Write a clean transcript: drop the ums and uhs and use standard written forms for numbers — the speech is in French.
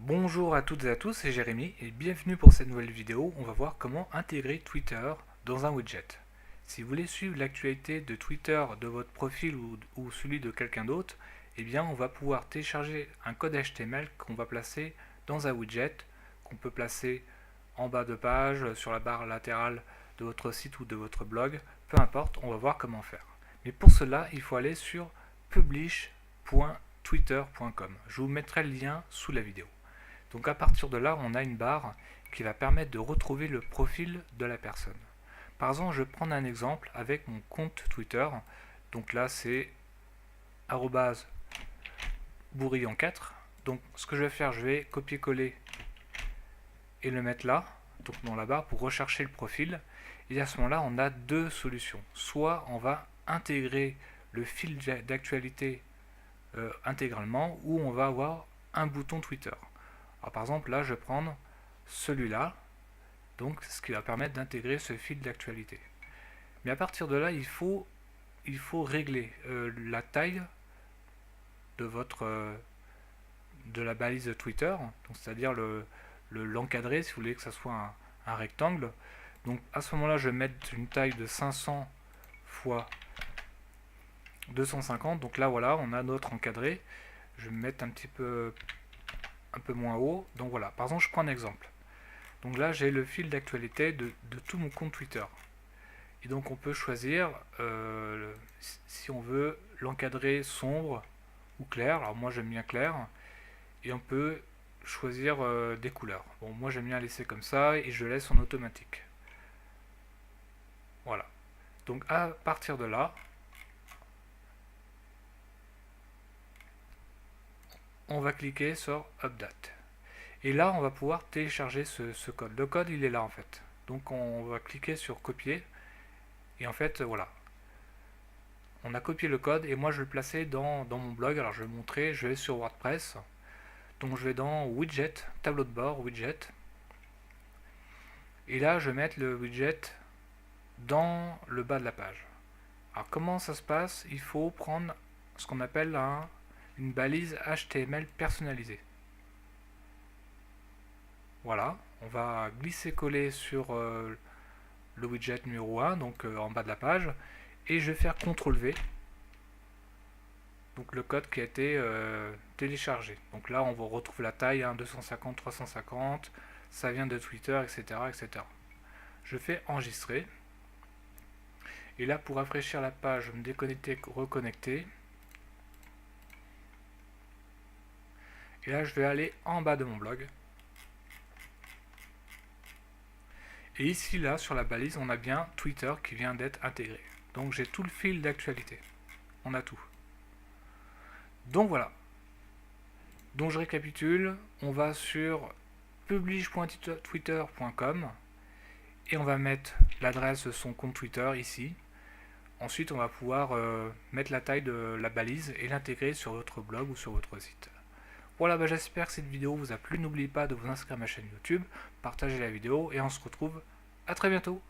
Bonjour à toutes et à tous, c'est Jérémy et bienvenue pour cette nouvelle vidéo. On va voir comment intégrer Twitter dans un widget. Si vous voulez suivre l'actualité de Twitter de votre profil ou celui de quelqu'un d'autre, eh bien on va pouvoir télécharger un code HTML qu'on va placer dans un widget, qu'on peut placer en bas de page, sur la barre latérale de votre site ou de votre blog, peu importe, on va voir comment faire. Mais pour cela, il faut aller sur publish.twitter.com. Je vous mettrai le lien sous la vidéo. Donc à partir de là, on a une barre qui va permettre de retrouver le profil de la personne. Par exemple, je vais prendre un exemple avec mon compte Twitter. Donc là, c'est @bourillon4. Donc ce que je vais faire, je vais copier-coller et le mettre là, donc dans la barre pour rechercher le profil. Et à ce moment-là, on a deux solutions. Soit on va intégrer le fil d'actualité intégralement, ou on va avoir un bouton Twitter. Alors, par exemple, là, je vais prendre celui-là, donc ce qui va permettre d'intégrer ce fil d'actualité. Mais à partir de là, il faut régler la taille de de la balise de Twitter, c'est-à-dire l'encadrer si vous voulez que ça soit un rectangle. Donc à ce moment-là, je vais mettre une taille de 500 x 250. Donc là, voilà, on a notre encadré. Je vais me mettre un peu moins haut. Donc voilà, par exemple, je prends un exemple. Donc là, j'ai le fil d'actualité de tout mon compte Twitter. Et donc on peut choisir si on veut l'encadrer sombre ou clair. Alors moi j'aime bien clair. Et on peut choisir des couleurs. Bon, moi j'aime bien laisser comme ça et je laisse en automatique. Voilà. Donc à partir de là, on va cliquer sur Update. Et là, on va pouvoir télécharger ce code. Le code, il est là en fait. Donc on va cliquer sur Copier. Et en fait, voilà. On a copié le code et moi je vais le placer dans mon blog. Alors je vais montrer, je vais sur WordPress. Donc je vais dans Widget, tableau de bord, Widget. Et là, je vais mettre le widget dans le bas de la page. Alors comment ça se passe? Il faut prendre ce qu'on appelle une balise HTML personnalisée. Voilà, on va glisser-coller sur le widget numéro 1, donc en bas de la page, et je vais faire CTRL-V, donc le code qui a été téléchargé. Donc là, on va retrouver la taille, 250, 350, ça vient de Twitter, etc., etc. Je fais enregistrer. Et là, pour rafraîchir la page, je vais me déconnecter, reconnecter. Et là, je vais aller en bas de mon blog. Et ici, là, sur la balise, on a bien Twitter qui vient d'être intégré. Donc j'ai tout le fil d'actualité. On a tout. Donc voilà. Donc je récapitule. On va sur publish.twitter.com et on va mettre l'adresse de son compte Twitter ici. Ensuite, on va pouvoir mettre la taille de la balise et l'intégrer sur votre blog ou sur votre site. Voilà, j'espère que cette vidéo vous a plu. N'oubliez pas de vous inscrire à ma chaîne YouTube, partagez la vidéo et on se retrouve à très bientôt.